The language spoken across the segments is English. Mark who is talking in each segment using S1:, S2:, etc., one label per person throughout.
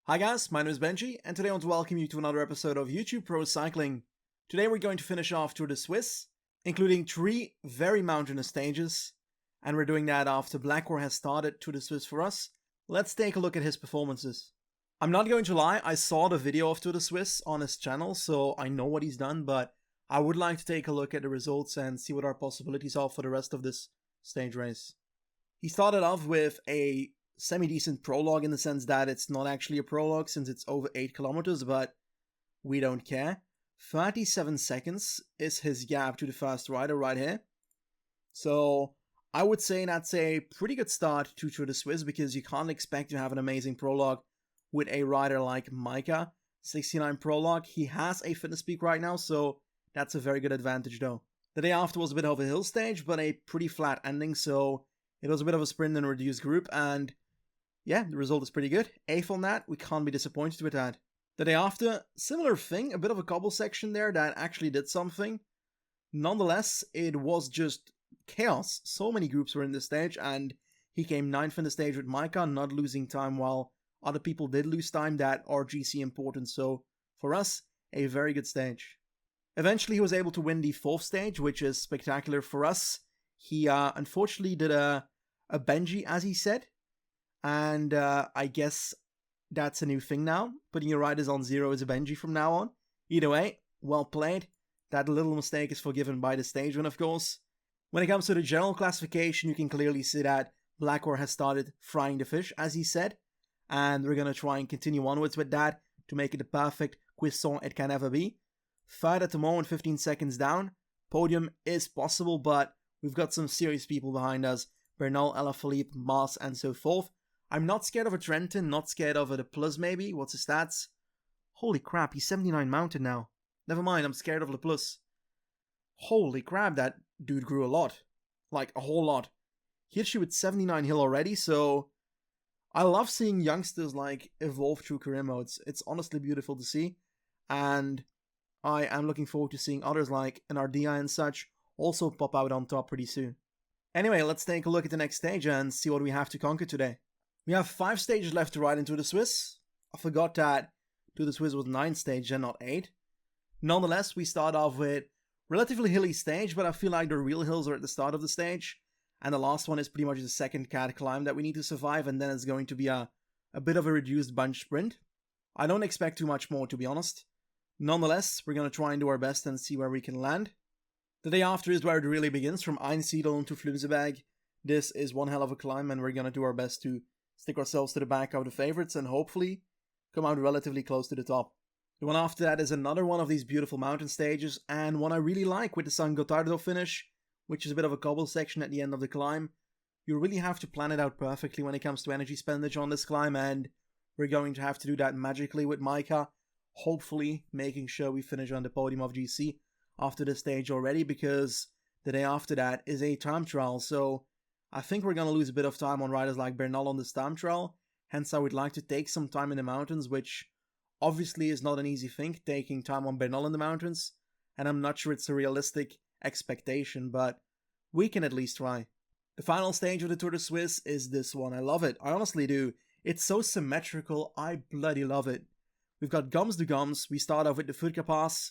S1: Hi guys, my name is Benji, and today I want to welcome you to another episode of YouTube Pro Cycling. Today we're going to finish off Tour de Suisse, including 3 very mountainous stages, and we're doing that after Blackwar has started Tour de Suisse for us. Let's take a look at his performances. I'm not going to lie, I saw the video of Tour de Suisse on his channel, so I know what he's done, but I would like to take a look at the results and see what our possibilities are for the rest of this stage race. He started off with a semi-decent prologue in the sense that it's not actually a prologue since it's over 8 kilometers, but we don't care. 37 seconds is his gap to the first rider right here. So I would say that's a pretty good start to Tour de Suisse because you can't expect to have an amazing prologue with a rider like Micah. 69 prologue. He has a fitness peak right now, so that's a very good advantage though. The day after was a bit of a hill stage, but a pretty flat ending, so it was a bit of a sprint and a reduced group, and yeah, the result is pretty good. 8th on that, we can't be disappointed with that. The day after, similar thing, a bit of a cobble section there that actually did something. Nonetheless, it was just chaos. So many groups were in this stage, and he came 9th in the stage with Micah, not losing time while other people did lose time that are GC important. So for us, a very good stage. Eventually, he was able to win the 4th stage, which is spectacular for us. He unfortunately did a Benji, as he said. And I guess that's a new thing now. Putting your riders on 0 is a Benji from now on. Either way, well played. That little mistake is forgiven by the stage win, of course. When it comes to the general classification, you can clearly see that Blackwar has started frying the fish, as he said. And we're going to try and continue onwards with that to make it the perfect cuisson it can ever be. 3rd at the moment, 15 seconds down. Podium is possible, but we've got some serious people behind us. Bernal, Alaphilippe, Mars, and so forth. I'm not scared of a Trentin, not scared of a De Plus maybe. What's his stats? Holy crap, he's 79 mounted now. Never mind, I'm scared of Le Plus. Holy crap, that dude grew a lot. Like, a whole lot. He hit you with 79 hill already, so I love seeing youngsters like evolve through career modes. It's honestly beautiful to see. And I am looking forward to seeing others like an Ardia and such also pop out on top pretty soon. Anyway, let's take a look at the next stage and see what we have to conquer today. We have 5 stages left to ride in Tour de Suisse. I forgot that Tour de Suisse was 9 stages and not 8. Nonetheless, we start off with relatively hilly stage, but I feel like the real hills are at the start of the stage. And the last one is pretty much the second cat climb that we need to survive, and then it's going to be a bit of a reduced bunch sprint. I don't expect too much more, to be honest. Nonetheless, we're going to try and do our best and see where we can land. The day after is where it really begins, from Einsiedeln to Flumserberg. This is one hell of a climb, and we're going to do our best to stick ourselves to the back of the favorites and hopefully come out relatively close to the top. The one after that is another one of these beautiful mountain stages, and one I really like with the San Gotardo finish, which is a bit of a cobble section at the end of the climb. You really have to plan it out perfectly when it comes to energy spendage on this climb, and we're going to have to do that magically with Micah, hopefully making sure we finish on the podium of GC after this stage already, because the day after that is a time trial, so I think we're going to lose a bit of time on riders like Bernal on this time trial, hence I would like to take some time in the mountains, which obviously is not an easy thing, taking time on Bernal in the mountains, and I'm not sure it's a realistic expectation, but we can at least try. The final stage of the Tour de Suisse is this one. I love it, I honestly do. It's so symmetrical, I bloody love it. We've got Gums de Gums, we start off with the Furka Pass,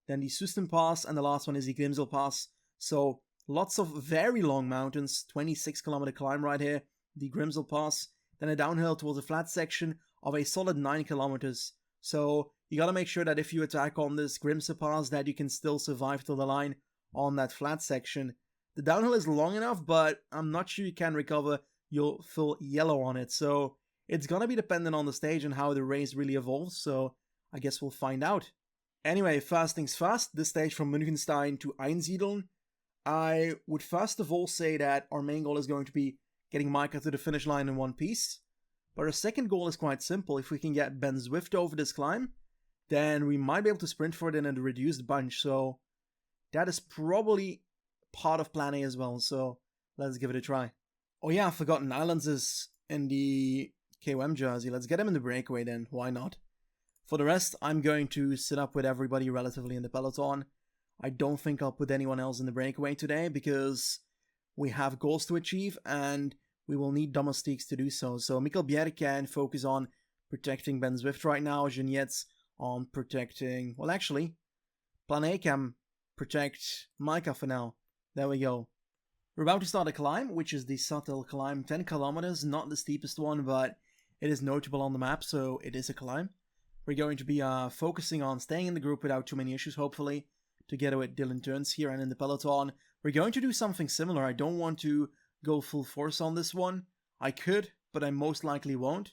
S1: then the Susten Pass, and the last one is the Grimsel Pass, so lots of very long mountains, 26-kilometer climb right here, the Grimsel Pass, then a downhill towards a flat section of a solid 9 kilometers. So you gotta make sure that if you attack on this Grimsel Pass that you can still survive till the line on that flat section. The downhill is long enough, but I'm not sure you can recover your full yellow on it, so it's gonna be dependent on the stage and how the race really evolves, so I guess we'll find out. Anyway, first things first, this stage from Münchenstein to Einsiedeln. I would first of all say that our main goal is going to be getting Micah to the finish line in one piece. But our second goal is quite simple. If we can get Ben Zwift over this climb, then we might be able to sprint for it in a reduced bunch. So that is probably part of plan A as well. So let's give it a try. Oh yeah, Forgotten Islands is in the KOM jersey. Let's get him in the breakaway then. Why not? For the rest, I'm going to sit up with everybody relatively in the peloton. I don't think I'll put anyone else in the breakaway today because we have goals to achieve and we will need domestiques to do so. So Mikkel Bjerre can focus on protecting Ben Zwift right now. Jeanette's on protecting... Well, actually, Plan A can protect Micah for now. There we go. We're about to start a climb, which is the subtle climb. 10 kilometers, not the steepest one, but it is notable on the map, so it is a climb. We're going to be focusing on staying in the group without too many issues, hopefully, together with Dylan Turns here and in the peloton. We're going to do something similar. I don't want to go full force on this one. I could, but I most likely won't.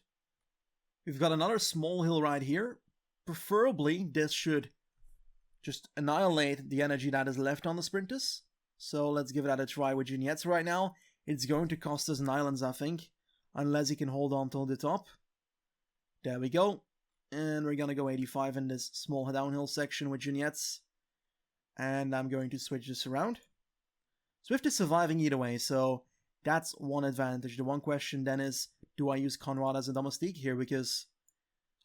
S1: We've got another small hill right here. Preferably, this should just annihilate the energy that is left on the sprinters. So let's give that a try with Jeanette's right now. It's going to cost us 9 islands, I think, unless he can hold on till the top. There we go. And we're going to go 85 in this small downhill section with Jeanette's. And I'm going to switch this around. Zwift is surviving either way, so that's one advantage. The one question then is, do I use Conrad as a domestique here? Because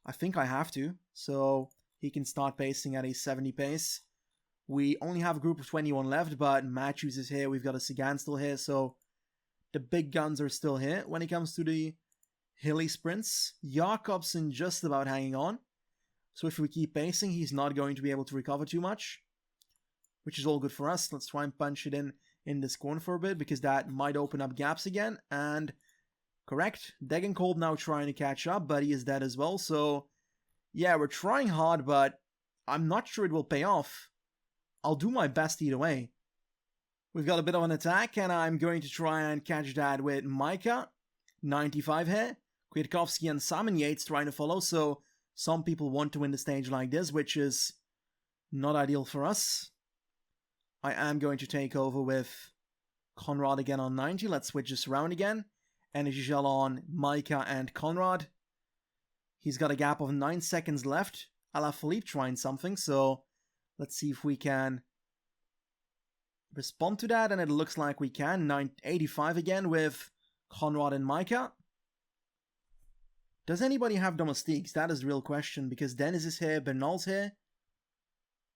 S1: I think I have to. So he can start pacing at a 70 pace. We only have a group of 21 left, but Matthews is here. We've got a Sagan still here, so the big guns are still here when it comes to the hilly sprints. Jakobsen just about hanging on. So if we keep pacing, he's not going to be able to recover too much, which is all good for us. Let's try and punch it in this corner for a bit, because that might open up gaps again. And correct, Degenkolb now trying to catch up, but he is dead as well. So yeah, we're trying hard, but I'm not sure it will pay off. I'll do my best either way. We've got a bit of an attack, and I'm going to try and catch that with Micah. 95 here. Kwiatkowski and Simon Yates trying to follow, so some people want to win the stage like this, which is not ideal for us. I am going to take over with Conrad again on 90. Let's switch this around again. Energy gel on Micah and Conrad. He's got a gap of 9 seconds left. Alaphilippe trying something, so let's see if we can respond to that, and it looks like we can. 85 again with Conrad and Micah. Does anybody have domestiques? That is the real question, because Dennis is here, Bernal's here.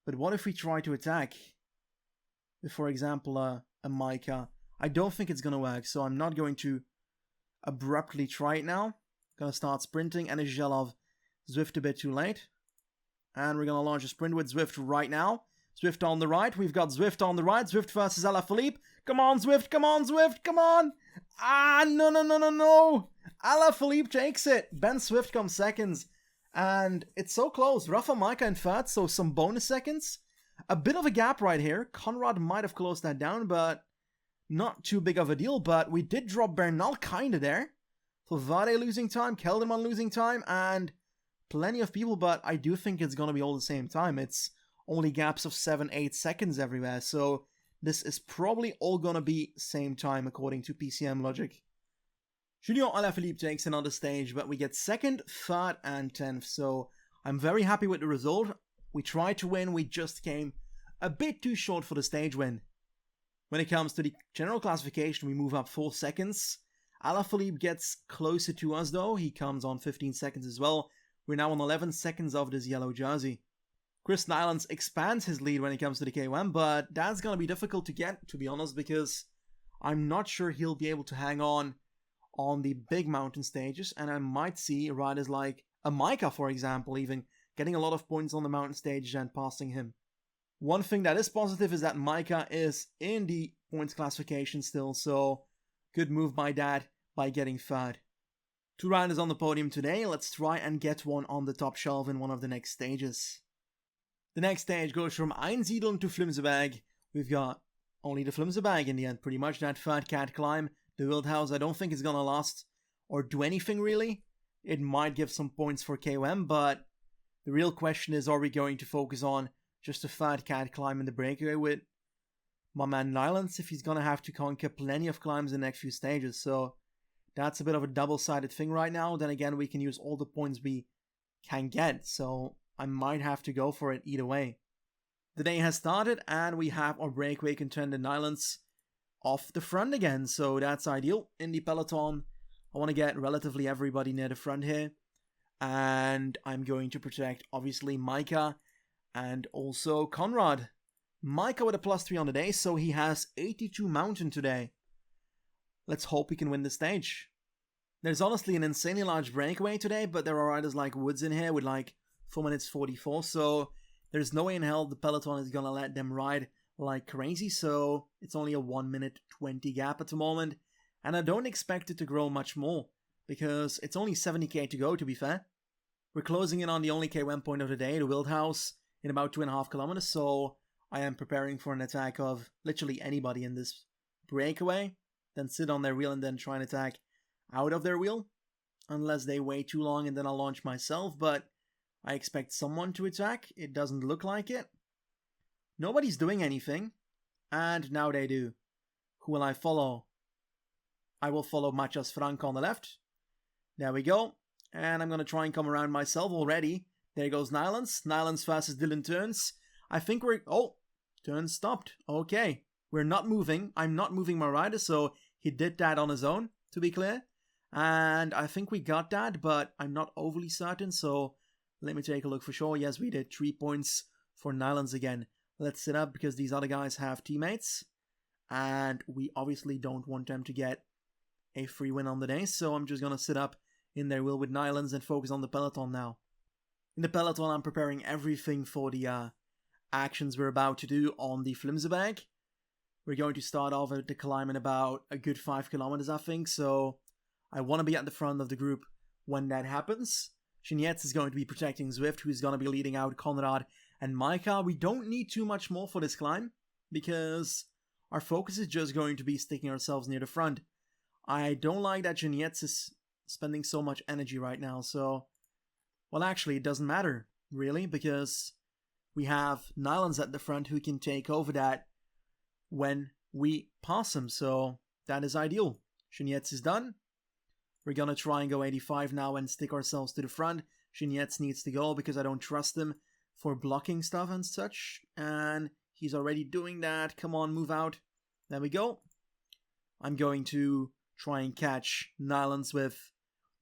S1: But what if we try to attack with, for example, a Micah? I don't think it's going to work, so I'm not going to abruptly try it now. Gonna start sprinting, and Zhelov Zwift a bit too late. And we're going to launch a sprint with Zwift right now. Zwift on the right. We've got Zwift on the right. Zwift versus Alaphilippe. Come on, Zwift. Come on, Zwift. Come on. Ah, no. Alaphilippe takes it. Ben Zwift comes seconds. And it's so close. Rafa Micah in third, so some bonus seconds. A bit of a gap right here. Conrad might have closed that down, but not too big of a deal. But we did drop Bernal kind of there. So Vade losing time, Kelderman losing time, and plenty of people, but I do think it's going to be all the same time. It's only gaps of 7-8 seconds everywhere, so this is probably all going to be same time according to PCM logic. Julien Alaphilippe takes another stage, but we get 2nd, 3rd, and 10th, so I'm very happy with the result. We tried to win, we just came a bit too short for the stage win. When it comes to the general classification, we move up 4 seconds. Alaphilippe gets closer to us though, he comes on 15 seconds as well. We're now on 11 seconds of this yellow jersey. Chris Nylands expands his lead when it comes to the K1, but that's going to be difficult to get, to be honest, because I'm not sure he'll be able to hang on the big mountain stages, and I might see riders like a Micah, for example, even getting a lot of points on the mountain stage and passing him. One thing that is positive is that Micah is in the points classification still, so good move by Dad by getting third. 2 riders on the podium today. Let's try and get one on the top shelf in one of the next stages. The next stage goes from Einsiedeln to Flimseberg. We've got only the Flimseberg in the end, pretty much. That third cat climb, the Wildhaus, I don't think it's gonna last or do anything really. It might give some points for KOM, but the real question is, are we going to focus on just a third cat climb in the breakaway with my man Nylands if he's gonna have to conquer plenty of climbs in the next few stages? So that's a bit of a double-sided thing right now. Then again, we can use all the points we can get, so I might have to go for it either way. The day has started, and we have our breakaway contender Nylands off the front again, so that's ideal. In the peloton, I want to get relatively everybody near the front here, and I'm going to protect, obviously, Micah and also Conrad. Micah with a +3 on the day, so he has 82 mountain today. Let's hope we can win the stage. There's honestly an insanely large breakaway today, but there are riders like Woods in here with like 4 minutes 44, so there's no way in hell the peloton is gonna let them ride like crazy, so it's only a 1 minute 20 gap at the moment, and I don't expect it to grow much more, because it's only 70k to go, to be fair. We're closing in on the only KOM point of the day, the Wildhouse, in about 2.5 kilometers, so I am preparing for an attack of literally anybody in this breakaway, then sit on their wheel and then try and attack out of their wheel, unless they wait too long and then I'll launch myself, but I expect someone to attack. It doesn't look like it. Nobody's doing anything, and now they do. Who will I follow? I will follow Matthias Frank on the left. There we go. And I'm going to try and come around myself already. There goes Nylons. Nylons versus Dylan Turns. I think we're... Oh, Turns stopped. Okay. We're not moving. I'm not moving my rider, so he did that on his own, to be clear. And I think we got that, but I'm not overly certain, so let me take a look for sure. Yes, we did. 3 points for Nylons again. Let's sit up because these other guys have teammates. And we obviously don't want them to get a free win on the day, so I'm just going to sit up in their wheel with Nylons and focus on the peloton now. In the peloton, I'm preparing everything for the actions we're about to do on the Flimsebag. We're going to start off at the climb in about a good 5 kilometers, I think, so I want to be at the front of the group when that happens. Chenietz is going to be protecting Zwift, who's going to be leading out Konrad and Maika. We don't need too much more for this climb, because our focus is just going to be sticking ourselves near the front. I don't like that Chenietz is spending so much energy right now, so... Well, actually, it doesn't matter, really, because we have Nylons at the front who can take over that when we pass him, so that is ideal. Chenietz is done. We're gonna try and go 85 now and stick ourselves to the front. Chenietz needs to go because I don't trust him for blocking stuff and such, and he's already doing that. Come on, move out. There we go. I'm going to try and catch Nylons with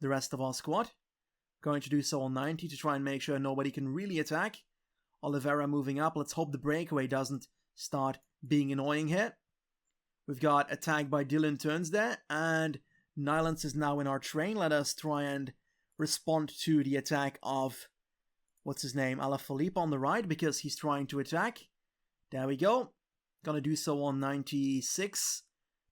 S1: the rest of our squad. Going to do so on 90 to try and make sure nobody can really attack. Oliveira moving up. Let's hope the breakaway doesn't start being annoying here. We've got attacked by Dylan Turns there, and Nylons is now in our train. Let us try and respond to the attack of, what's his name, Alaphilippe on the right, because he's trying to attack. There we go. Gonna do so on 96.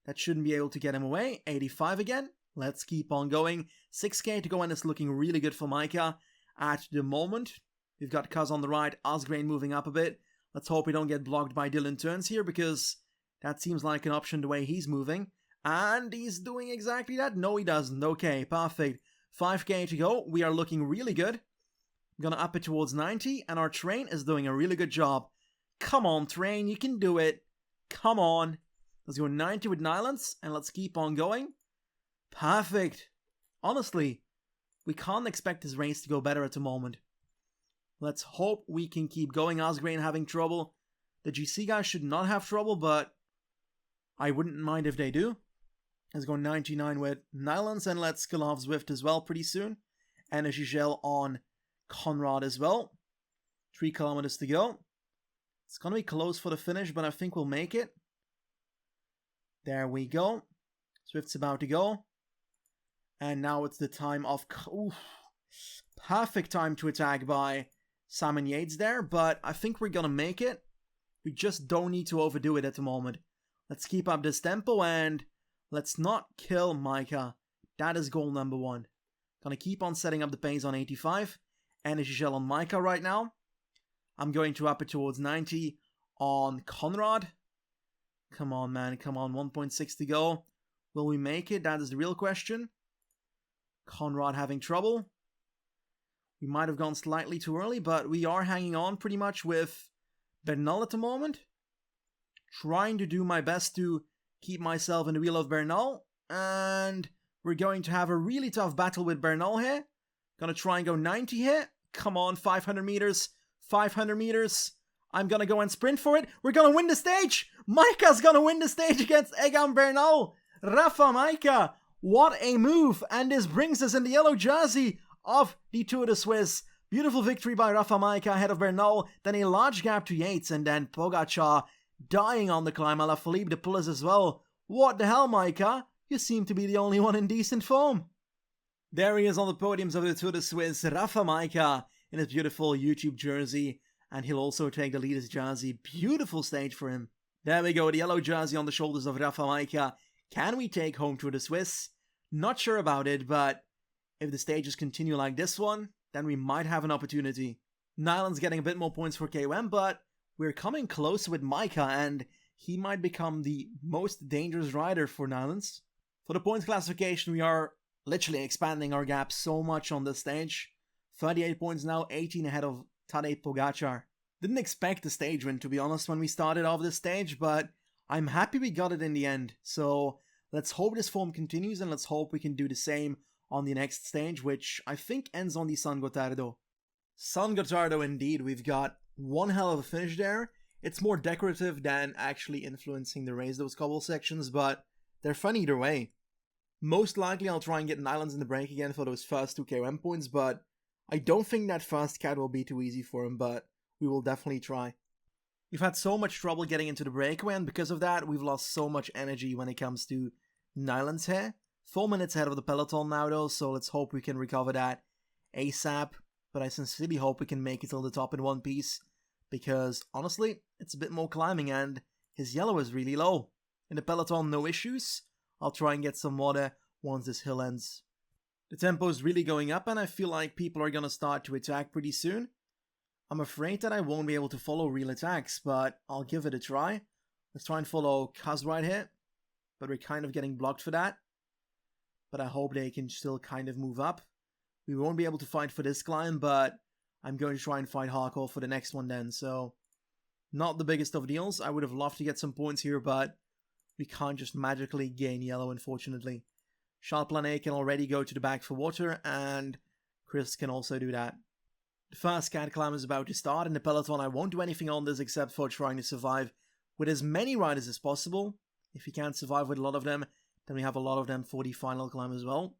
S1: That shouldn't be able to get him away. 85 again. Let's keep on going. 6k to go, and it's looking really good for Maika at the moment. We've got Kaz on the right, Asgreen moving up a bit. Let's hope we don't get blocked by Dylan Turns here, because that seems like an option the way he's moving. And he's doing exactly that. No, he doesn't. Okay, perfect. 5k to go. We are looking really good. I'm gonna up it towards 90, and our train is doing a really good job. Come on, train, you can do it. Come on. Let's go 90 with Nylons, and let's keep on going. Perfect. Honestly, we can't expect this race to go better at the moment. Let's hope we can keep going. Asgreen having trouble. The GC guys should not have trouble, but I wouldn't mind if they do. Let's go 99 with Nylons, and let's kill off Zwift as well pretty soon. And a Gigel on Konrad as well. 3 kilometers to go. It's going to be close for the finish, but I think we'll make it. There we go. Zwift's about to go. And now it's the time of... Ooh, perfect time to attack by Simon Yates there, but I think we're going to make it. We just don't need to overdo it at the moment. Let's keep up this tempo, and let's not kill Maika. That is goal number 1. Gonna keep on setting up the pace on 85. Energy Gel on Maika right now. I'm going to up it towards 90 on Konrad. Come on, man. Come on. 1.6 to go. Will we make it? That is the real question. Konrad having trouble. We might have gone slightly too early, but we are hanging on pretty much with Bernal at the moment. Trying to do my best to keep myself in the wheel of Bernal. And we're going to have a really tough battle with Bernal here. Gonna try and go 90 here. Come on, 500 meters. 500 meters. I'm gonna go and sprint for it. We're gonna win the stage. Maika's gonna win the stage against Egan Bernal. Rafa Maika. What a move. And this brings us in the yellow jersey of the Tour de Suisse. Beautiful victory by Rafa Maika ahead of Bernal. Then a large gap to Yates, and then Pogacar dying on the climb. Alaphilippe the pullers as well. What the hell, Maika? You seem to be the only one in decent form. There he is on the podiums of the Tour de Suisse, Rafa Majka in his beautiful YouTube jersey, and he'll also take the leader's jersey. Beautiful stage for him. There we go, the yellow jersey on the shoulders of Rafa Majka. Can we take home Tour de Suisse? Not sure about it, but if the stages continue like this one, then we might have an opportunity. Nyland's getting a bit more points for KOM, but we're coming close with Majka, and he might become the most dangerous rider for Nylands. For the points classification, we are literally expanding our gap so much on this stage. 38 points now, 18 ahead of Tadej Pogacar. Didn't expect the stage win, to be honest, when we started off this stage, but I'm happy we got it in the end. So let's hope this form continues, and let's hope we can do the same on the next stage, which I think ends on the San Gotardo. San Gotardo indeed, we've got one hell of a finish there. It's more decorative than actually influencing the race, those cobble sections, but they're fun either way. Most likely I'll try and get Nylands in the break again for those first 2 KOM points, but I don't think that first cat will be too easy for him, but we will definitely try. We've had so much trouble getting into the breakaway, and because of that, we've lost so much energy when it comes to Nylands here. 4 minutes ahead of the peloton now though, so let's hope we can recover that ASAP, but I sincerely hope we can make it till the top in one piece, because honestly, it's a bit more climbing and his yellow is really low. In the peloton, no issues. I'll try and get some water once this hill ends. The tempo is really going up, and I feel like people are gonna start to attack pretty soon. I'm afraid that I won't be able to follow real attacks, but I'll give it a try. Let's try and follow Kaz right here, but we're kind of getting blocked for that. But I hope they can still kind of move up. We won't be able to fight for this climb, but I'm going to try and fight hardcore for the next one then, so not the biggest of deals. I would have loved to get some points here, but we can't just magically gain yellow, unfortunately. Charles Planet can already go to the back for water, and Chris can also do that. The first cat climb is about to start. In the peloton, I won't do anything on this except for trying to survive with as many riders as possible. If we can't survive with a lot of them, then we have a lot of them for the final climb as well.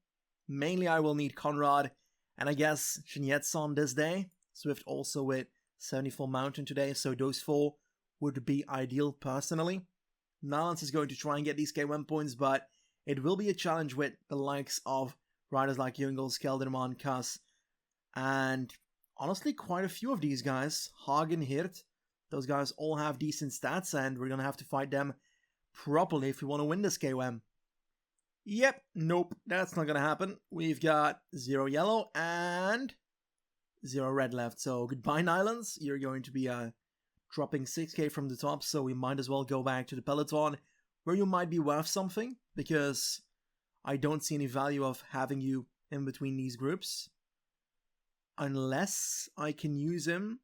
S1: Mainly I will need Conrad, and I guess Jeanette's on this day. Zwift also with 74 Mountain today, so those 4 would be ideal personally. Nylands is going to try and get these K1 points, but it will be a challenge with the likes of riders like Jungels, Kelderman, Kass, and honestly quite a few of these guys. Hagen, Hirt, those guys all have decent stats, and we're going to have to fight them properly if we want to win this KOM. Yep, nope, that's not going to happen. We've got 0 yellow and 0 red left, so goodbye Nylands. You're going to be dropping 6k from the top, so we might as well go back to the peloton, where you might be worth something, because I don't see any value of having you in between these groups. Unless I can use him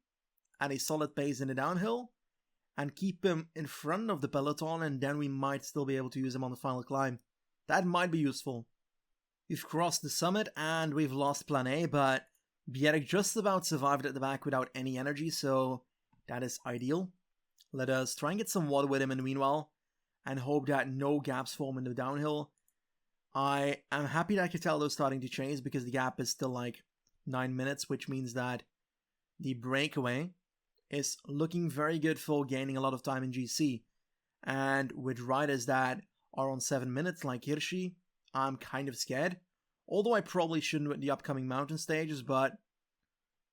S1: at a solid pace in the downhill, and keep him in front of the peloton, and then we might still be able to use him on the final climb. That might be useful. We've crossed the summit, and we've lost Plan A, but Bjerg just about survived at the back without any energy, so that is ideal. Let us try and get some water with him in the meanwhile, and hope that no gaps form in the downhill. I am happy that Cataldo's starting to chase, because the gap is still like 9 minutes, which means that the breakaway is looking very good for gaining a lot of time in GC. And with riders that are on 7 minutes, like Hirschi, I'm kind of scared. Although I probably shouldn't with the upcoming mountain stages, but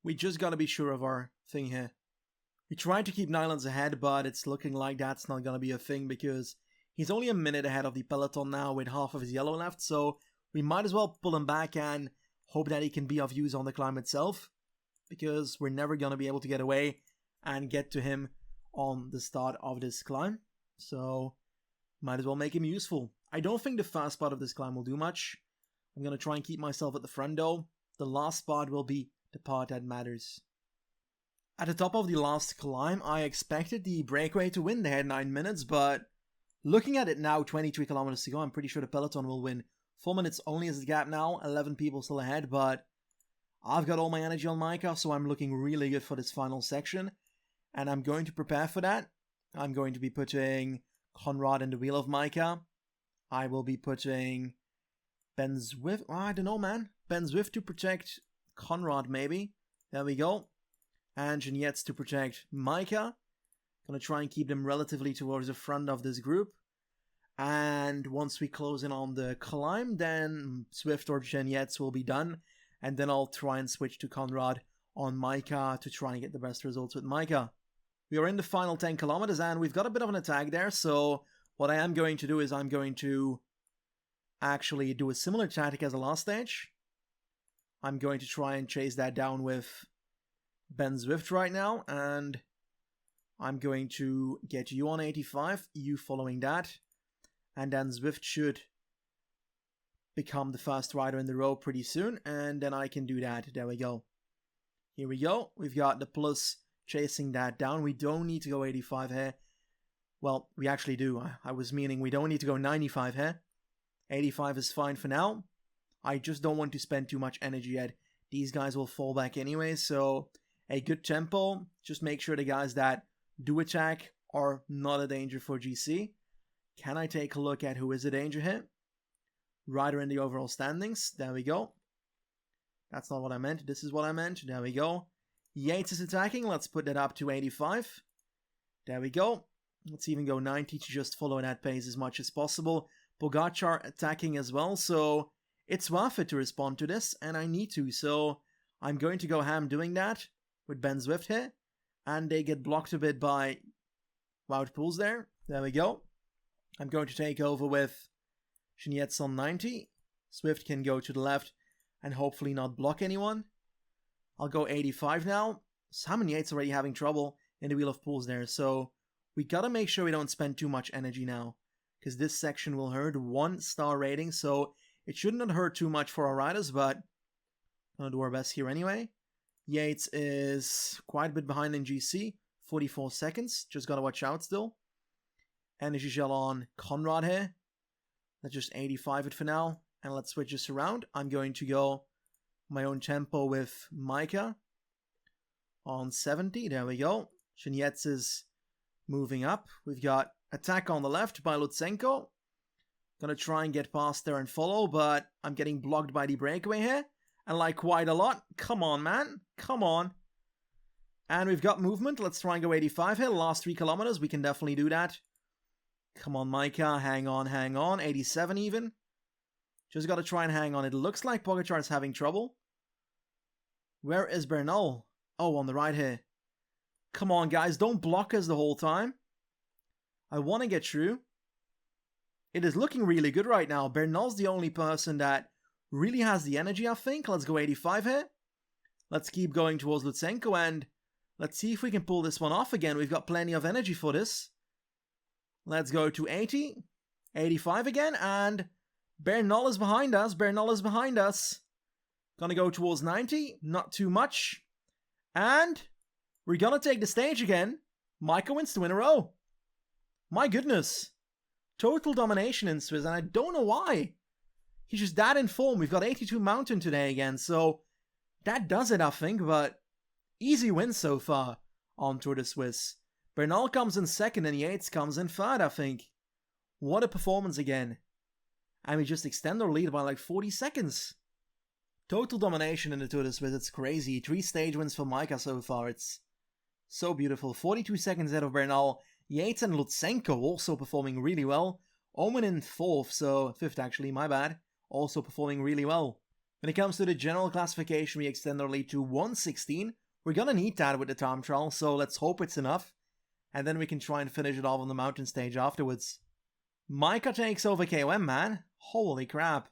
S1: we just gotta be sure of our thing here. We tried to keep Nylands ahead, but it's looking like that's not gonna be a thing, because he's only a minute ahead of the peloton now with half of his yellow left, so we might as well pull him back and hope that he can be of use on the climb itself, because we're never gonna be able to get away and get to him on the start of this climb, so might as well make him useful. I don't think the first part of this climb will do much. I'm going to try and keep myself at the front though. The last part will be the part that matters. At the top of the last climb, I expected the breakaway to win. They had 9 minutes, but looking at it now, 23 kilometers to go, I'm pretty sure the peloton will win. 4 minutes only is the gap now, 11 people still ahead, but I've got all my energy on my car, so I'm looking really good for this final section, and I'm going to prepare for that. I'm going to be putting Conrad in the wheel of my car. I will be putting Ben Zwift, I don't know man, Ben Zwift to protect Conrad maybe. There we go. And Jeanette's to protect Majka. Gonna try and keep them relatively towards the front of this group. And once we close in on the climb, then Zwift or Genietz will be done. And then I'll try and switch to Conrad on Micah to try and get the best results with Micah. We are in the final 10 kilometers and we've got a bit of an attack there. So what I am going to do is I'm going to actually do a similar tactic as the last stage. I'm going to try and chase that down with Ben Zwift right now. And I'm going to get you on 85, you following that. And then Zwift should become the first rider in the row pretty soon. And then I can do that. There we go. Here we go. We've got the plus chasing that down. We don't need to go 85 here. Well, we actually do. I was meaning we don't need to go 95 here. 85 is fine for now. I just don't want to spend too much energy yet. These guys will fall back anyway. So a good tempo. Just make sure the guys that do attack are not a danger for GC. Can I take a look at who is a danger here? Rider in the overall standings. There we go. That's not what I meant. This is what I meant. There we go. Yates is attacking. Let's put that up to 85. There we go. Let's even go 90 to just follow that pace as much as possible. Pogacar attacking as well. So it's worth it to respond to this. And I need to. So I'm going to go ham doing that with Ben Zwift here. And they get blocked a bit by Wout Poels there. There we go. I'm going to take over with Genietz on 90. Zwift can go to the left and hopefully not block anyone. I'll go 85 now. Simon Yates already having trouble in the Wheel of Poels there. So we gotta make sure we don't spend too much energy now. Because this section will hurt 1-star rating. So it should not hurt too much for our riders. But gonna do our best here anyway. Yates is quite a bit behind in GC. 44 seconds. Just gotta watch out still. Energy gel on Conrad here. Let's just 85 it for now. And let's switch this around. I'm going to go my own tempo with Micah on 70. There we go. Genietz is moving up. We've got attack on the left by Lutsenko. Gonna try and get past there and follow, but I'm getting blocked by the breakaway here. And like quite a lot. Come on, man. Come on. And we've got movement. Let's try and go 85 here. Last 3 kilometers. We can definitely do that. Come on, Micah. Hang on, hang on. 87 even. Just got to try and hang on. It looks like Pogacar is having trouble. Where is Bernal? Oh, on the right here. Come on, guys. Don't block us the whole time. I want to get through. It is looking really good right now. Bernal's the only person that really has the energy, I think. Let's go 85 here. Let's keep going towards Lutsenko and let's see if we can pull this one off again. We've got plenty of energy for this. Let's go to 80. 85 again and Bernal is behind us. Bernal is behind us. Gonna go towards 90. Not too much. And we're gonna take the stage again. Micah wins 2 in a row. My goodness. Total domination in Swiss, and I don't know why. He's just that in form. We've got 82 mountain today again, so that does it, I think, but easy win so far on Tour de Suisse. Bernal comes in second and Yates comes in third, I think. What a performance again. And we just extend our lead by like 40 seconds. Total domination in the Tour de Suisse, it's crazy. 3 stage wins for Micah so far, it's so beautiful. 42 seconds ahead of Bernal. Yates and Lutsenko also performing really well. Omen in 4th, so 5th actually, my bad. Also performing really well. When it comes to the general classification, we extend our lead to 116. We're gonna need that with the time trial, so let's hope it's enough. And then we can try and finish it off on the mountain stage afterwards. Micah takes over KOM, man. Holy crap.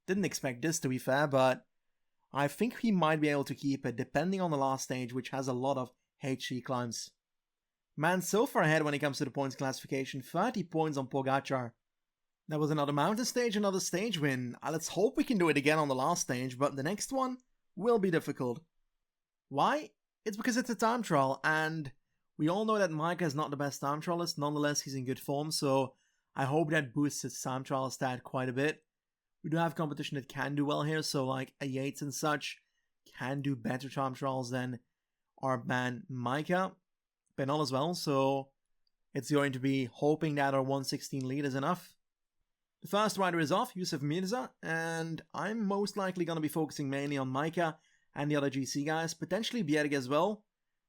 S1: Didn't expect this, to be fair, but I think he might be able to keep it, depending on the last stage, which has a lot of HC climbs. Man, so far ahead when it comes to the points classification, 30 points on Pogacar. That was another mountain stage, another stage win. Let's hope we can do it again on the last stage, but the next one will be difficult. Why? It's because it's a time trial, and we all know that Micah is not the best time trialist. Nonetheless, he's in good form, so I hope that boosts his time trial stat quite a bit. We do have competition that can do well here, so like a Yates and such can do better time trials than our man Micah. Bernal as well, so it's going to be hoping that our 116 lead is enough. The first rider is off, Yusuf Mirza, and I'm most likely going to be focusing mainly on Micah and the other GC guys, potentially Bjerg as well.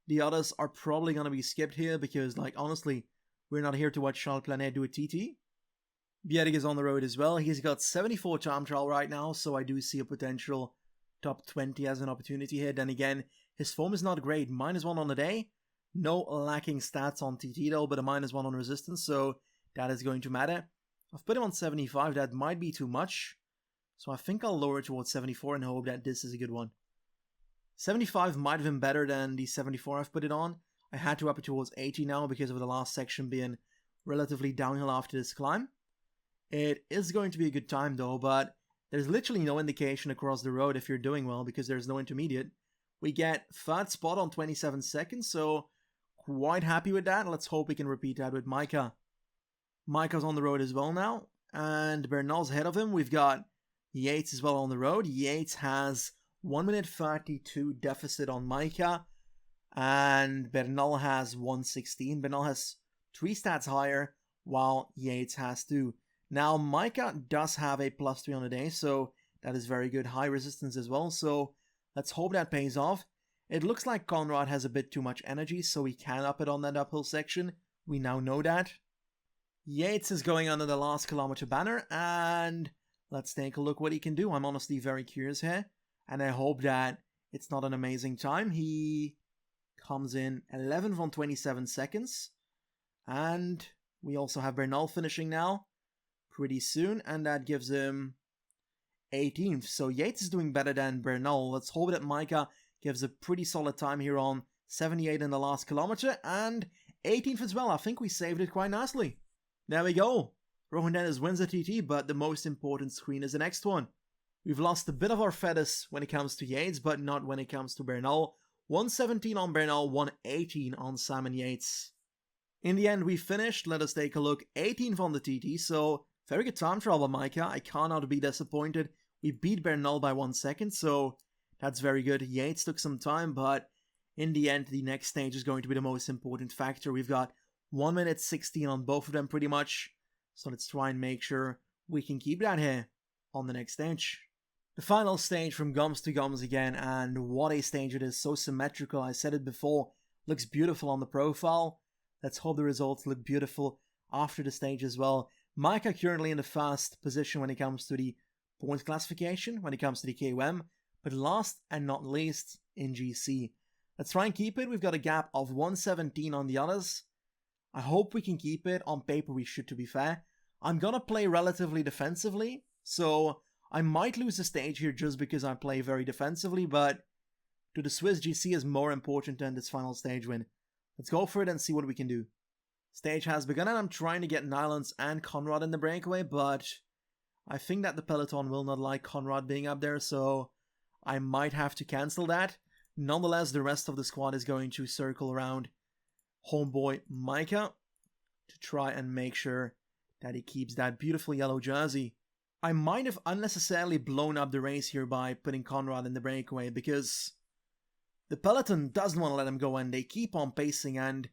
S1: The others are probably going to be skipped here because, like, honestly, we're not here to watch Charles Planet do a TT. Bjerg is on the road as well. He's got 74 time trial right now, so I do see a potential top 20 as an opportunity here. Then again, his form is not great. -1 on the day. No lacking stats on TT though, but a -1 on resistance, so that is going to matter. I've put him on 75. That might be too much. So I think I'll lower it towards 74 and hope that this is a good one. 75 might have been better than the 74 I've put it on. I had to up it towards 80 now because of the last section being relatively downhill after this climb. It is going to be a good time though, but there's literally no indication across the road if you're doing well because there's no intermediate. We get 3rd spot on 27 seconds, so quite happy with that. Let's hope we can repeat that with Micah. Micah's on the road as well now, and Bernal's ahead of him. We've got Yates as well on the road. Yates has 1 minute 32 deficit on Micah, and Bernal has 1:16. Bernal has 3 stats higher, while Yates has 2. Now, Micah does have a +3 on the day, so that is very good. High resistance as well, so let's hope that pays off. It looks like Conrad has a bit too much energy, so we can up it on that uphill section. We now know that. Yates is going under the last kilometer banner, and let's take a look what he can do. I'm honestly very curious here, and I hope that it's not an amazing time. He comes in 11th on 27 seconds, and we also have Bernal finishing now pretty soon, and that gives him 18th. So Yates is doing better than Bernal. Let's hope that Micah gives a pretty solid time here on 78 in the last kilometer, and 18th as well. I think we saved it quite nicely. There we go. Rohan Dennis wins the TT, but the most important screen is the next one. We've lost a bit of our feathers when it comes to Yates, but not when it comes to Bernal. 117 on Bernal, 118 on Simon Yates. In the end, we finished. Let us take a look. 18th on the TT, so very good time trial by Micah. I cannot be disappointed. We beat Bernal by 1 second, so that's very good. Yates took some time, but in the end, the next stage is going to be the most important factor. We've got 1 minute 16 on both of them pretty much. So let's try and make sure we can keep that here on the next stage. The final stage from gums to gums again, and what a stage it is. So symmetrical. I said it before. Looks beautiful on the profile. Let's hope the results look beautiful after the stage as well. Micah currently in the first position when it comes to the points classification, when it comes to the KOM, but last and not least in GC. Let's try and keep it. We've got a gap of 117 on the others. I hope we can keep it. On paper we should, to be fair. I'm gonna play relatively defensively, so I might lose the stage here just because I play very defensively, but to the Swiss, GC is more important than this final stage win. Let's go for it and see what we can do. Stage has begun, and I'm trying to get Nylons and Conrad in the breakaway, but I think that the peloton will not like Conrad being up there, so I might have to cancel that. Nonetheless, the rest of the squad is going to circle around homeboy Micah to try and make sure that he keeps that beautiful yellow jersey. I might have unnecessarily blown up the race here by putting Conrad in the breakaway because the peloton doesn't want to let him go and they keep on pacing, and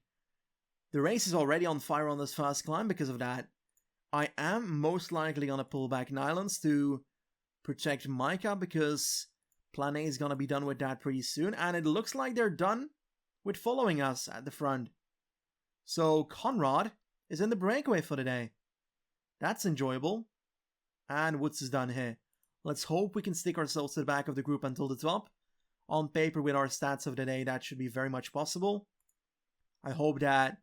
S1: the race is already on fire on this first climb because of that. I am most likely going to pull back Nylons to protect Micah because Plan A is going to be done with that pretty soon, and it looks like they're done with following us at the front. So Conrad is in the breakaway for the day. That's enjoyable. And Woods is done here. Let's hope we can stick ourselves to the back of the group until the top. On paper, with our stats of the day, that should be very much possible. I hope that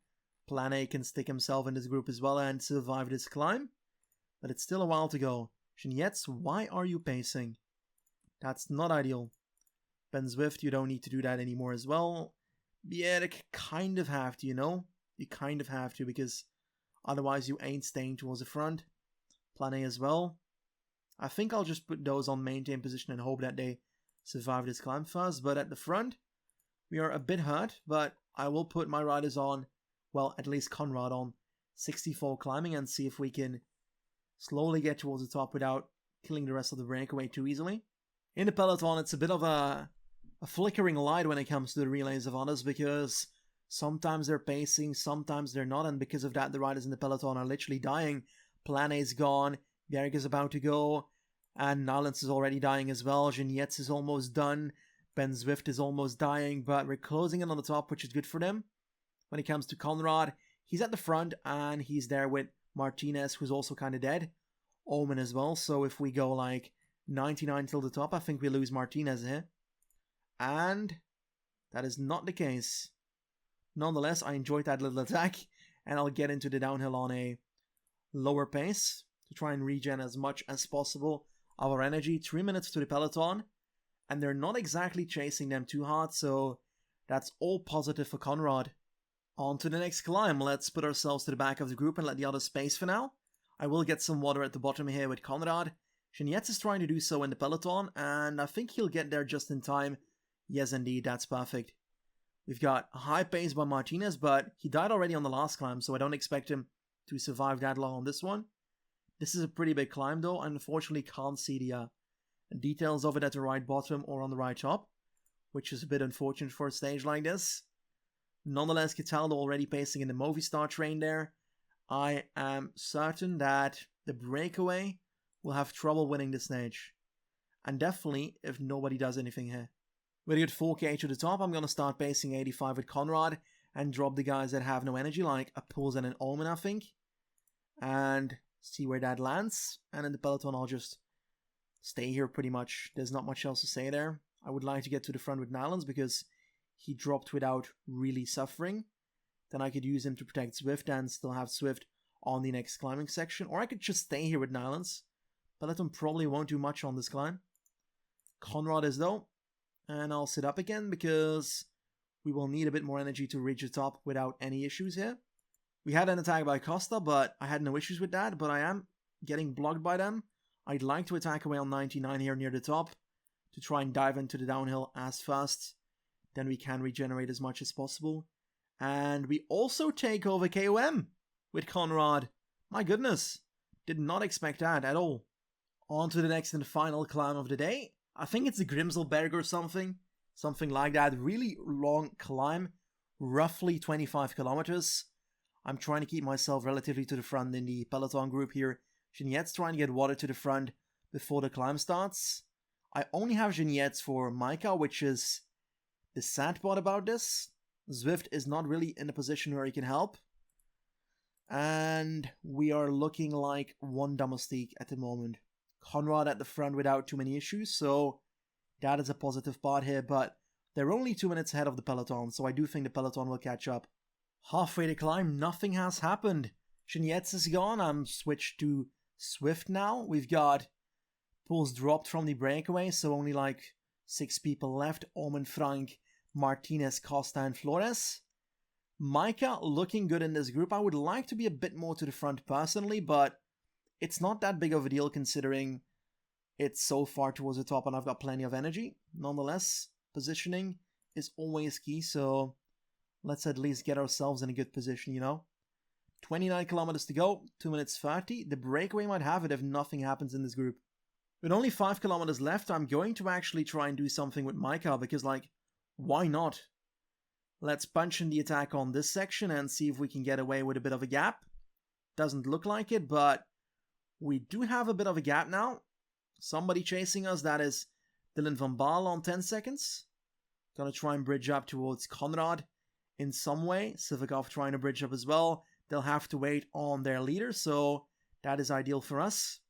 S1: Plan A can stick himself in this group as well and survive this climb. But it's still a while to go. Jeanette's, why are you pacing? That's not ideal. Ben Zwift, you don't need to do that anymore as well. Yeah, you kind of have to, you know? You kind of have to, because otherwise you ain't staying towards the front. Plan A as well. I think I'll just put those on maintain position and hope that they survive this climb first. But at the front, we are a bit hurt, but I will put my riders on, well, at least Conrad on 64 climbing and see if we can slowly get towards the top without killing the rest of the breakaway too easily. In the peloton, it's a bit of a flickering light when it comes to the relays of others, because sometimes they're pacing, sometimes they're not, and because of that, the riders in the peloton are literally dying. Plan A's gone, Bjerg is about to go, and Nylons is already dying as well. Jeanette's is almost done, Ben Zwift is almost dying, but we're closing in on the top, which is good for them. When it comes to Conrad, he's at the front, and he's there with Martinez, who's also kind of dead. Omen as well, so if we go like 99 till the top, I think we lose Martinez here. And that is not the case. Nonetheless, I enjoyed that little attack, and I'll get into the downhill on a lower pace to try and regen as much as possible of our energy. 3 minutes to the peloton, and they're not exactly chasing them too hard, so that's all positive for Conrad. On to the next climb. Let's put ourselves to the back of the group and let the others space for now. I will get some water at the bottom here with Conrad. Genietz is trying to do so in the peloton, and I think he'll get there just in time. Yes, indeed, that's perfect. We've got a high pace by Martinez, but he died already on the last climb, so I don't expect him to survive that long on this one. This is a pretty big climb, though. I unfortunately can't see the details of it at the right bottom or on the right top, which is a bit unfortunate for a stage like this. Nonetheless, Cataldo already pacing in the Movistar train there. I am certain that the breakaway will have trouble winning this stage. And definitely if nobody does anything here. With a good 4k to the top, I'm going to start pacing 85 with Conrad and drop the guys that have no energy, like a Pulse and an Omen, I think. And see where that lands. And in the peloton, I'll just stay here pretty much. There's not much else to say there. I would like to get to the front with Nylons because he dropped without really suffering. Then I could use him to protect Zwift and still have Zwift on the next climbing section. Or I could just stay here with Nylons. Peloton probably won't do much on this climb. Conrad is though. And I'll sit up again because we will need a bit more energy to reach the top without any issues here. We had an attack by Costa, but I had no issues with that. But I am getting blocked by them. I'd like to attack away on 99 here near the top to try and dive into the downhill as fast. Then we can regenerate as much as possible. And we also take over KOM with Conrad. My goodness, did not expect that at all. On to the next and final climb of the day. I think it's the Grimselberg or something. Something like that. Really long climb. Roughly 25 kilometers. I'm trying to keep myself relatively to the front in the peloton group here. Geniet's trying to get water to the front before the climb starts. I only have Geniet's for Micah, which is the sad part about this. Zwift is not really in a position where he can help. And we are looking like one domestique at the moment. Conrad at the front without too many issues, so that is a positive part here, but they're only 2 minutes ahead of the peloton, so I do think the peloton will catch up. Halfway to climb, nothing has happened. Genietz is gone, I'm switched to Zwift now. We've got pulls dropped from the breakaway, so only like 6 people left. Omen, Frank, Martinez, Costa and Flores. Micah looking good in this group. I would like to be a bit more to the front personally, but it's not that big of a deal considering it's so far towards the top and I've got plenty of energy. Nonetheless, positioning is always key, so let's at least get ourselves in a good position, you know. 29 kilometers to go, 2 minutes 30. The breakaway might have it if nothing happens in this group. With only 5 kilometers left, I'm going to actually try and do something with Micah because, like, why not? Let's punch in the attack on this section and see if we can get away with a bit of a gap. Doesn't look like it, but we do have a bit of a gap now. Somebody chasing us, that is Dylan van Baal on 10 seconds. Gonna try and bridge up towards Conrad in some way. Sivakov trying to bridge up as well. They'll have to wait on their leader, so that is ideal for us.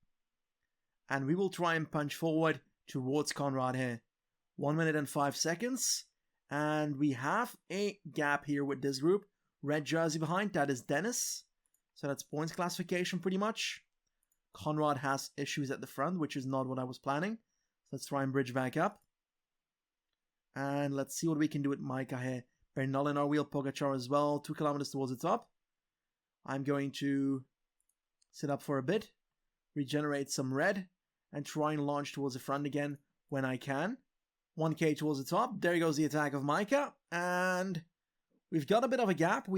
S1: And we will try and punch forward towards Conrad here. 1 minute and 5 seconds. And we have a gap here with this group. Red jersey behind, that is Dennis. So that's points classification pretty much. Conrad has issues at the front, which is not what I was planning. So let's try and bridge back up. And let's see what we can do with Micah here. Bernal in our wheel, Pogacar as well. 2 kilometers towards the top. I'm going to sit up for a bit. Regenerate some red. And try and launch towards the front again when I can. 1k towards the top. There goes the attack of Micah. And we've got a bit of a gap.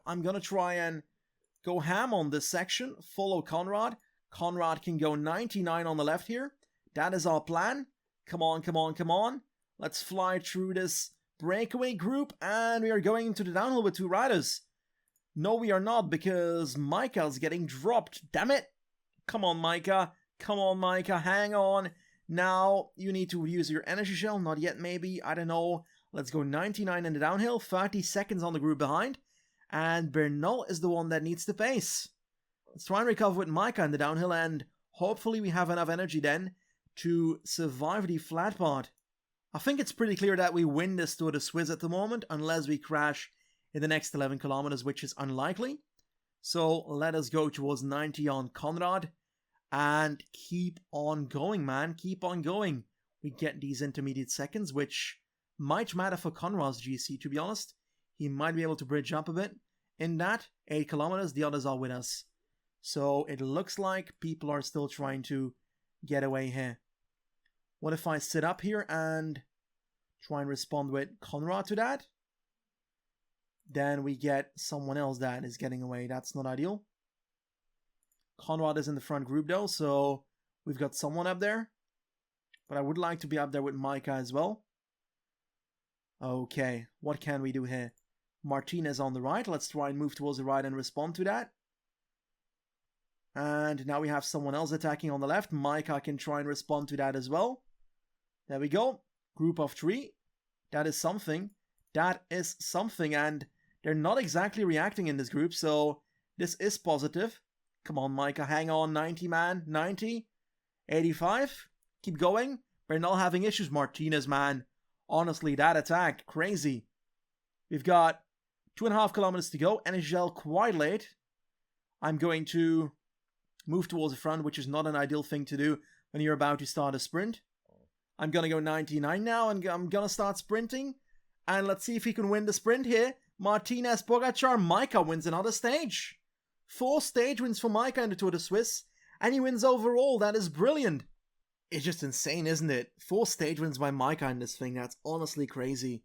S1: I'm going to try and go ham on this section. Follow Conrad. Conrad can go 99 on the left here. That is our plan. Come on. Let's fly through this breakaway group. And we are going into the downhill with 2 riders. No, we are not, because Micah's getting dropped. Damn it. Come on, Micah. Hang on. Now, you need to use your energy shell. Not yet, maybe. I don't know. Let's go 99 in the downhill. 30 seconds on the group behind. And Bernal is the one that needs the pace. Let's try and recover with Micah in the downhill, and hopefully we have enough energy then to survive the flat part. I think it's pretty clear that we win this Tour de Suisse at the moment, unless we crash in the next 11 kilometers, which is unlikely. So let us go towards 90 on Conrad and keep on going, man. Keep on going. We get these intermediate seconds, which might matter for Conrad's GC, to be honest. He might be able to bridge up a bit. In that 8 kilometers, the others are with us. So it looks like people are still trying to get away here. What if I sit up here and try and respond with Conrad to that? Then we get someone else that is getting away. That's not ideal. Conrad is in the front group though, so we've got someone up there. But I would like to be up there with Micah as well. Okay, what can we do here? Martinez on the right. Let's try and move towards the right and respond to that. And now we have someone else attacking on the left. Micah can try and respond to that as well. There we go. Group of 3. That is something. That is something. And they're not exactly reacting in this group, so this is positive. Come on, Micah. Hang on. 90, man. 90. 85. Keep going. We're not having issues. Martinez, man. Honestly, that attack. Crazy. We've got 2.5 kilometers to go. NHL quite late. I'm going to move towards the front, which is not an ideal thing to do when you're about to start a sprint. I'm going to go 99 now, and I'm going to start sprinting. And let's see if he can win the sprint here. Martinez, Pogacar, Micah wins another stage. 4 stage wins for Micah in the Tour de Suisse. And he wins overall. That is brilliant. It's just insane, isn't it? 4 stage wins by Micah in this thing. That's honestly crazy.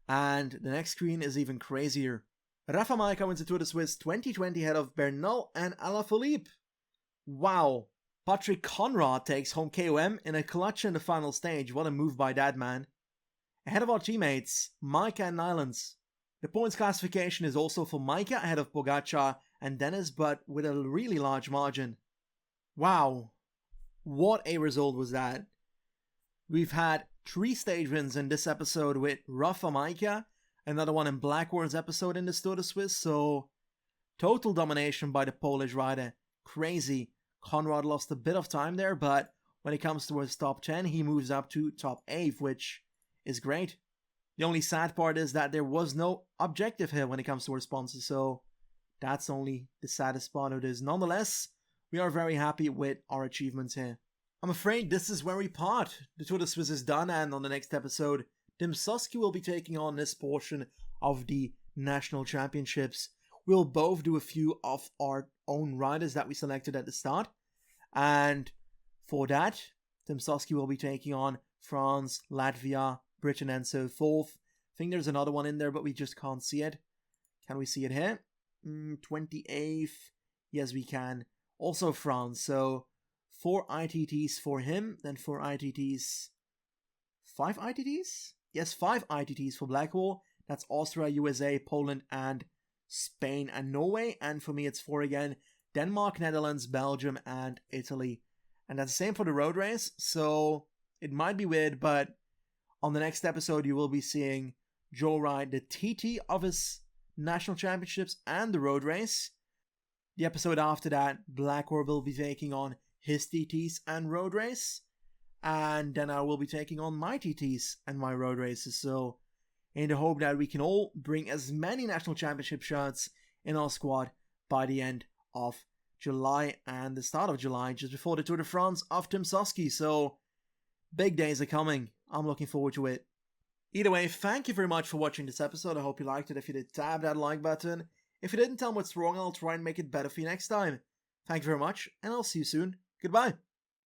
S1: And the next screen is even crazier. Rafa Micah wins the Tour de Suisse 2020 ahead of Bernal and Alaphilippe. Wow. Patrick Conrad takes home KOM in a clutch in the final stage. What a move by that man. Ahead of our teammates, Micah and Nylans. The points classification is also for Micah ahead of Pogacar and Dennis, but with a really large margin. Wow. What a result was that. We've had 3 stage wins in this episode with Rafa Micah, another one in Blackwar's episode in the Tour de Suisse, so total domination by the Polish rider. Crazy. Conrad lost a bit of time there, but when it comes to his top 10, he moves up to top 8, which is great. The only sad part is that there was no objective here when it comes to our sponsors, so that's only the saddest part of this. Nonetheless, we are very happy with our achievements here. I'm afraid this is where we part. The Tour de Suisse is done, and on the next episode, Timmsoski will be taking on this portion of the National Championships. We'll both do a few of our own riders that we selected at the start. And for that, Timmsoski will be taking on France, Latvia, Britain, and so forth. I think there's another one in there, but we just can't see it. Can we see it here? 28th. Yes, we can. Also France. So 4 ITTs for him, then 4 ITTs. 5 ITTs? Yes, 5 ITTs for Blackwar. That's Austria, USA, Poland, and Spain and Norway. And for me, it's 4 again. Denmark, Netherlands, Belgium, and Italy. And that's the same for the road race. So it might be weird, but on the next episode, you will be seeing Joe ride the TT of his national championships and the road race. The episode after that, Blackwar will be taking on his TTs and road race. And then I will be taking on my TTs and my road races. So in the hope that we can all bring as many national championship shirts in our squad by the end of July and the start of July, just before the Tour de France of Timmsoski. So big days are coming. I'm looking forward to it. Either way, thank you very much for watching this episode. I hope you liked it. If you did, tap that like button. If you didn't, tell me what's wrong, I'll try and make it better for you next time. Thank you very much, and I'll see you soon. Goodbye.